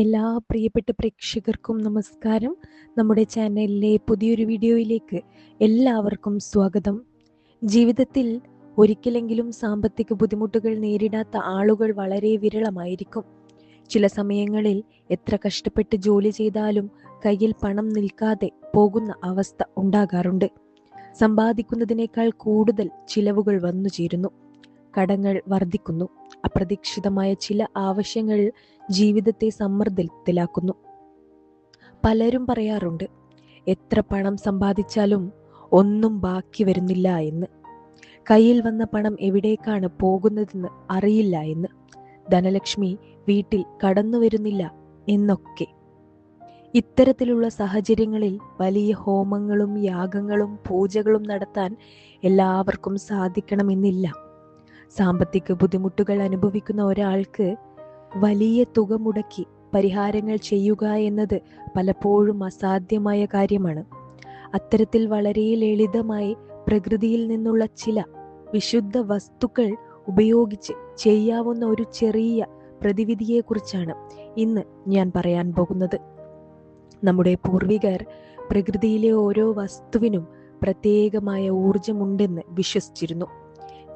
എല്ലാ പ്രിയപ്പെട്ട പ്രേക്ഷകർക്കും നമസ്കാരം. നമ്മുടെ ചാനലിലെ പുതിയൊരു വീഡിയോയിലേക്ക് എല്ലാവർക്കും സ്വാഗതം. ജീവിതത്തിൽ ഒരിക്കലെങ്കിലും സാമ്പത്തിക ബുദ്ധിമുട്ടുകൾ നേരിടാത്ത ആളുകൾ വളരെ വിരളമായിരിക്കും. ചില സമയങ്ങളിൽ എത്ര കഷ്ടപ്പെട്ട് ജോലി ചെയ്താലും കയ്യിൽ പണം നിൽക്കാതെ പോകുന്ന അവസ്ഥ ഉണ്ടാകാറുണ്ട്. സമ്പാദിക്കുന്നതിനേക്കാൾ കൂടുതൽ ചിലവുകൾ വന്നു ചേരുന്നു. കടങ്ങൾ വർദ്ധിക്കുന്നു. അപ്രതീക്ഷിതമായ ചില ആവശ്യങ്ങൾ ജീവിതത്തെ സമ്മർദ്ദത്തിലാക്കുന്നു. പലരും പറയാറുണ്ട്, എത്ര പണം സമ്പാദിച്ചാലും ഒന്നും ബാക്കി വരുന്നില്ല എന്ന്. കയ്യിൽ വന്ന പണം എവിടേക്കാണ് പോകുന്നതെന്ന് അറിയില്ല എന്ന്. ധനലക്ഷ്മി വീട്ടിൽ കടന്നു വരുന്നില്ല എന്നൊക്കെ. ഇത്തരത്തിലുള്ള സാഹചര്യങ്ങളിൽ വലിയ ഹോമങ്ങളും യാഗങ്ങളും പൂജകളും നടത്താൻ എല്ലാവർക്കും സാധിക്കണമെന്നില്ല. സാമ്പത്തിക ബുദ്ധിമുട്ടുകൾ അനുഭവിക്കുന്ന ഒരാൾക്ക് വലിയ തുക മുടക്കി പരിഹാരങ്ങൾ ചെയ്യുക എന്നത് പലപ്പോഴും അസാധ്യമായ കാര്യമാണ്. അത്തരത്തിൽ വളരെ ലളിതമായി പ്രകൃതിയിൽ നിന്നുള്ള ചില വിശുദ്ധ വസ്തുക്കൾ ഉപയോഗിച്ച് ചെയ്യാവുന്ന ഒരു ചെറിയ പ്രതിവിധിയെക്കുറിച്ചാണ് ഇന്ന് ഞാൻ പറയാൻ പോകുന്നത്. നമ്മുടെ പൂർവികർ പ്രകൃതിയിലെ ഓരോ വസ്തുവിനും പ്രത്യേകമായ ഊർജമുണ്ടെന്ന് വിശ്വസിച്ചിരുന്നു.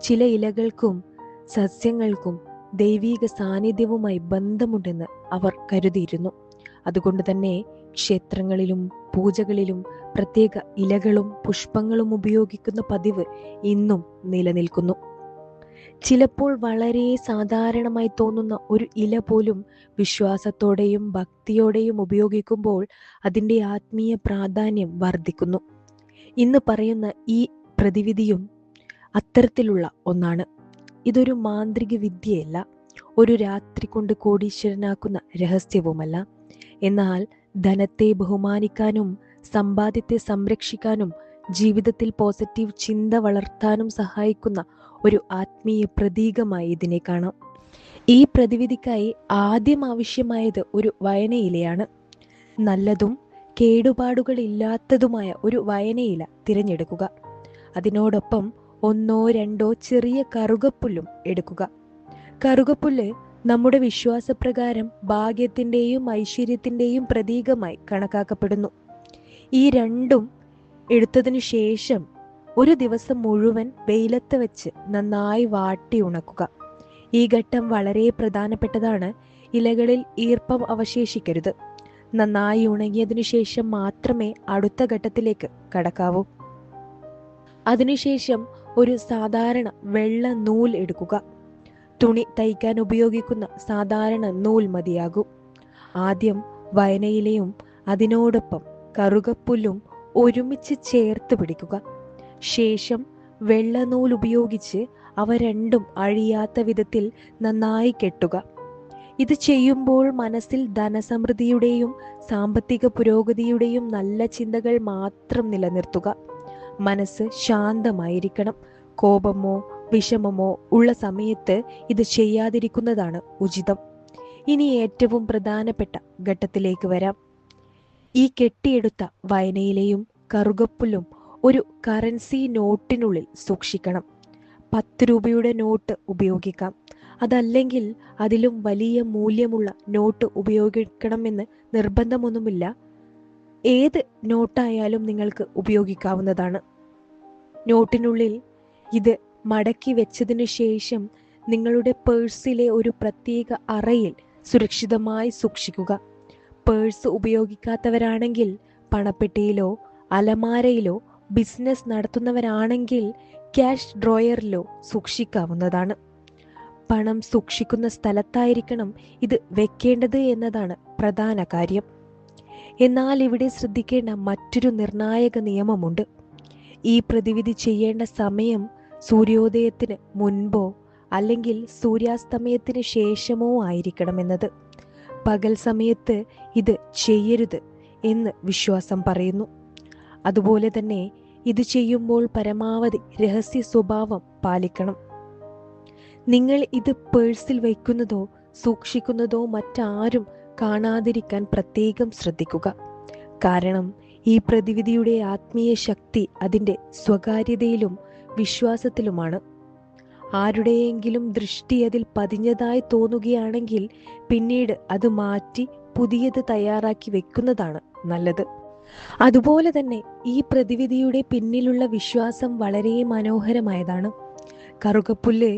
ചില ഇലകൾക്കും സസ്യങ്ങൾക്കും ദൈവീക സാന്നിധ്യവുമായി ബന്ധമുണ്ടെന്ന് അവർ കരുതിയിരുന്നു. അതുകൊണ്ട് തന്നെ ക്ഷേത്രങ്ങളിലും പൂജകളിലും പ്രത്യേക ഇലകളും പുഷ്പങ്ങളും ഉപയോഗിക്കുന്ന പതിവ് ഇന്നും നിലനിൽക്കുന്നു. ചിലപ്പോൾ വളരെ സാധാരണമായി തോന്നുന്ന ഒരു ഇല പോലും വിശ്വാസത്തോടെയും ഭക്തിയോടെയും ഉപയോഗിക്കുമ്പോൾ അതിൻ്റെ ആത്മീയ പ്രാധാന്യം വർദ്ധിക്കുന്നു. ഇന്ന് പറയുന്ന ഈ പ്രതിവിധിയും അത്തരത്തിലുള്ള ഒന്നാണ്. ഇതൊരു മാന്ത്രിക വിദ്യയല്ല, ഒരു രാത്രി കൊണ്ട് കോടീശ്വരനാക്കുന്ന രഹസ്യവുമല്ല. എന്നാൽ ധനത്തെ ബഹുമാനിക്കാനും സമ്പാദ്യത്തെ സംരക്ഷിക്കാനും ജീവിതത്തിൽ പോസിറ്റീവ് ചിന്ത വളർത്താനും സഹായിക്കുന്ന ഒരു ആത്മീയ പ്രതീകമായി ഇതിനെ കാണാം. ഈ പ്രതിവിധിക്കായി ആദ്യം ആവശ്യമായത് ഒരു വയനയിലയാണ്. നല്ലതും കേടുപാടുകളില്ലാത്തതുമായ ഒരു വയനയില തിരഞ്ഞെടുക്കുക. അതിനോടൊപ്പം 1-2 ചെറിയ കറുകപ്പുല്ലും എടുക്കുക. കറുകപ്പുല്ല് നമ്മുടെ വിശ്വാസപ്രകാരം ഭാഗ്യത്തിൻ്റെയും ഐശ്വര്യത്തിൻ്റെയും പ്രതീകമായി കണക്കാക്കപ്പെടുന്നു. ഈ രണ്ടും എടുത്തതിനു ശേഷം ഒരു ദിവസം മുഴുവൻ വെയിലത്ത് വെച്ച് നന്നായി വാട്ടി ഉണക്കുക. ഈ ഘട്ടം വളരെ പ്രധാനപ്പെട്ടതാണ്. ഇലകളിൽ ഈർപ്പം അവശേഷിക്കരുത്. നന്നായി ഉണങ്ങിയതിനു ശേഷം മാത്രമേ അടുത്ത ഘട്ടത്തിലേക്ക് കടക്കാവൂ. അതിനുശേഷം ഒരു സാധാരണ വെള്ള നൂൽ എടുക്കുക. തുണി തയ്ക്കാൻ ഉപയോഗിക്കുന്ന സാധാരണ നൂൽ മതിയാകും. ആദ്യം വയനയിലയും അതിനോടൊപ്പം കറുകപ്പുല്ലും ഒരുമിച്ച് ചേർത്ത് പിടിക്കുക. ശേഷം വെള്ള നൂൽ ഉപയോഗിച്ച് അവ രണ്ടും അഴിയാത്ത വിധത്തിൽ നന്നായി കെട്ടുക. ഇത് ചെയ്യുമ്പോൾ മനസ്സിൽ ധനസമൃദ്ധിയുടെയും സാമ്പത്തിക പുരോഗതിയുടെയും നല്ല ചിന്തകൾ മാത്രം നിലനിർത്തുക. മനസ്സ് ശാന്തമായിരിക്കണം. കോപമോ വിഷമമോ ഉള്ള സമയത്ത് ഇത് ചെയ്യാതിരിക്കുന്നതാണ് ഉചിതം. ഇനി ഏറ്റവും പ്രധാനപ്പെട്ട ഘട്ടത്തിലേക്ക് വരാം. ഈ കെട്ടിയെടുത്ത വയനയിലയും കറുകപ്പുല്ലും ഒരു കറൻസി നോട്ടിനുള്ളിൽ സൂക്ഷിക്കണം. 10 രൂപയുടെ നോട്ട് ഉപയോഗിക്കാം. അതല്ലെങ്കിൽ അതിലും വലിയ മൂല്യമുള്ള നോട്ട് ഉപയോഗിക്കണമെന്ന് നിർബന്ധമൊന്നുമില്ല. ഏത് നോട്ടായാലും നിങ്ങൾക്ക് ഉപയോഗിക്കാവുന്നതാണ്. നോട്ടിനുള്ളിൽ ഇത് മടക്കി വെച്ചതിനു ശേഷം നിങ്ങളുടെ പേഴ്സിലെ ഒരു പ്രത്യേക അറയിൽ സുരക്ഷിതമായി സൂക്ഷിക്കുക. പേഴ്സ് ഉപയോഗിക്കാത്തവരാണെങ്കിൽ പണപ്പെട്ടിയിലോ അലമാരയിലോ, ബിസിനസ് നടത്തുന്നവരാണെങ്കിൽ ക്യാഷ് ഡ്രോയറിലോ സൂക്ഷിക്കാവുന്നതാണ്. പണം സൂക്ഷിക്കുന്ന സ്ഥലത്തായിരിക്കണം ഇത് വെക്കേണ്ടത് എന്നതാണ് പ്രധാന കാര്യം. എന്നാൽ ഇവിടെ ശ്രദ്ധിക്കേണ്ട മറ്റൊരു നിർണായക നിയമമുണ്ട്. ഈ പ്രതിവിധി ചെയ്യേണ്ട സമയം സൂര്യോദയത്തിന് മുൻപോ അല്ലെങ്കിൽ സൂര്യാസ്തമയത്തിന് ശേഷമോ ആയിരിക്കണമെന്നത്. പകൽ സമയത്ത് ഇത് ചെയ്യരുത് എന്ന് വിശ്വാസം പറയുന്നു. അതുപോലെ തന്നെ ഇത് ചെയ്യുമ്പോൾ പരമാവധി രഹസ്യ സ്വഭാവം പാലിക്കണം. നിങ്ങൾ ഇത് പേഴ്സിൽ വയ്ക്കുന്നതോ സൂക്ഷിക്കുന്നതോ മറ്റാരും കാണാതിരിക്കാൻ പ്രത്യേകം ശ്രദ്ധിക്കുക. കാരണം ഈ പ്രതിവിധിയുടെ ആത്മീയ ശക്തി അതിൻ്റെ സ്വകാര്യതയിലും വിശ്വാസത്തിലുമാണ്. ആരുടെയെങ്കിലും ദൃഷ്ടി അതിൽ പതിഞ്ഞതായി തോന്നുകയാണെങ്കിൽ പിന്നീട് അത് മാറ്റി പുതിയത് തയ്യാറാക്കി വെക്കുന്നതാണ് നല്ലത്. അതുപോലെ തന്നെ ഈ പ്രതിവിധിയുടെ പിന്നിലുള്ള വിശ്വാസം വളരെ മനോഹരമായതാണ്. കറുകപ്പുല്ല്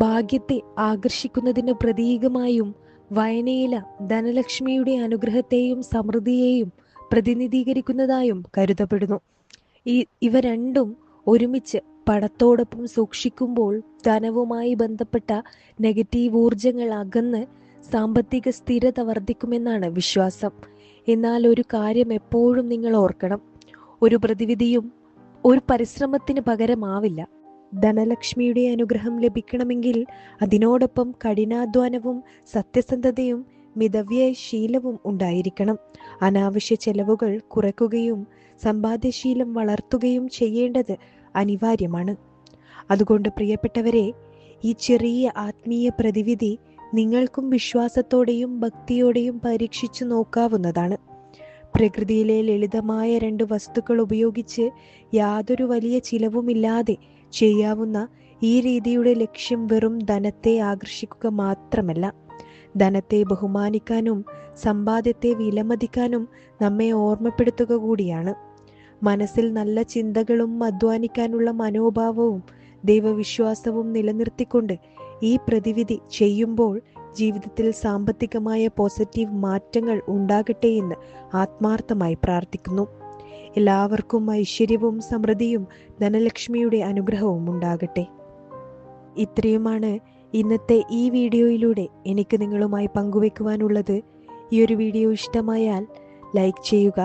ഭാഗ്യത്തെ ആകർഷിക്കുന്നതിന് പ്രതീകമായും വയനയില ധനലക്ഷ്മിയുടെ അനുഗ്രഹത്തെയും സമൃദ്ധിയെയും പ്രതിനിധീകരിക്കുന്നതായും കരുതപ്പെടുന്നു. ഇവ രണ്ടും ഒരുമിച്ച് പടത്തോടൊപ്പം സൂക്ഷിക്കുമ്പോൾ ധനവുമായി ബന്ധപ്പെട്ട നെഗറ്റീവ് ഊർജങ്ങൾ അകന്ന് സാമ്പത്തിക സ്ഥിരത വർദ്ധിക്കുമെന്നാണ് വിശ്വാസം. എന്നാൽ ഒരു കാര്യം എപ്പോഴും നിങ്ങൾ ഓർക്കണം, ഒരു പ്രതിവിധിയും ഒരു പരിശ്രമത്തിന് പകരമാവില്ല. ധനലക്ഷ്മിയുടെ അനുഗ്രഹം ലഭിക്കണമെങ്കിൽ അതിനോടൊപ്പം കഠിനാധ്വാനവും സത്യസന്ധതയും മിതവ്യയശീലവും ഉണ്ടായിരിക്കണം. അനാവശ്യ ചെലവുകൾ കുറയ്ക്കുകയും സമ്പാദ്യശീലം വളർത്തുകയും ചെയ്യേണ്ടത് അനിവാര്യമാണ്. അതുകൊണ്ട് പ്രിയപ്പെട്ടവരെ, ഈ ചെറിയ ആത്മീയ പ്രതിവിധി നിങ്ങൾക്കും വിശ്വാസത്തോടെയും ഭക്തിയോടെയും പരീക്ഷിച്ചു നോക്കാവുന്നതാണ്. പ്രകൃതിയിലെ ലളിതമായ 2 വസ്തുക്കൾ ഉപയോഗിച്ച് യാതൊരു വലിയ ചിലവുമില്ലാതെ ചെയ്യാവുന്ന ഈ രീതിയുടെ ലക്ഷ്യം വെറും ധനത്തെ ആകർഷിക്കുക മാത്രമല്ല, ധനത്തെ ബഹുമാനിക്കാനും സമ്പാദ്യത്തെ വിലമതിക്കാനും നമ്മെ ഓർമ്മപ്പെടുത്തുക കൂടിയാണ്. മനസ്സിൽ നല്ല ചിന്തകളും അധ്വാനിക്കാനുള്ള മനോഭാവവും ദൈവവിശ്വാസവും നിലനിർത്തിക്കൊണ്ട് ഈ പ്രതിവിധി ചെയ്യുമ്പോൾ ജീവിതത്തിൽ സാമ്പത്തികമായ പോസിറ്റീവ് മാറ്റങ്ങൾ ഉണ്ടാകട്ടെ എന്ന് ആത്മാർത്ഥമായി പ്രാർത്ഥിക്കുന്നു. എല്ലാവർക്കും ഐശ്വര്യവും സമൃദ്ധിയും ധനലക്ഷ്മിയുടെ അനുഗ്രഹവും ഉണ്ടാകട്ടെ. ഇത്രയുമാണ് ഇന്നത്തെ ഈ വീഡിയോയിലൂടെ എനിക്ക് നിങ്ങളുമായി പങ്കുവെക്കുവാനുള്ളത്. ഈ ഒരു വീഡിയോ ഇഷ്ടമായാൽ ലൈക്ക് ചെയ്യുക.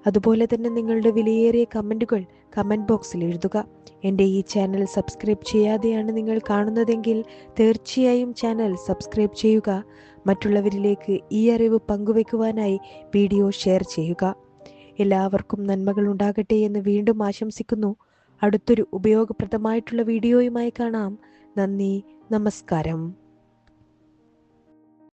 അതുപോലെ തന്നെ നിങ്ങളുടെ വിലയേറിയ കമൻറ്റുകൾ കമൻറ്റ് ബോക്സിൽ എഴുതുക. എൻ്റെ ഈ ചാനൽ സബ്സ്ക്രൈബ് ചെയ്യാതെയാണ് നിങ്ങൾ കാണുന്നതെങ്കിൽ തീർച്ചയായും ചാനൽ സബ്സ്ക്രൈബ് ചെയ്യുക. മറ്റുള്ളവരിലേക്ക് ഈ അറിവ് പങ്കുവെക്കുവാനായി വീഡിയോ ഷെയർ ചെയ്യുക. എല്ലാവർക്കും നന്മകൾ ഉണ്ടാകട്ടെ എന്ന് വീണ്ടും ആശംസിക്കുന്നു. അടുത്തൊരു ഉപയോഗപ്രദമായിട്ടുള്ള വീഡിയോയുമായി കാണാം. നന്ദി, നമസ്കാരം.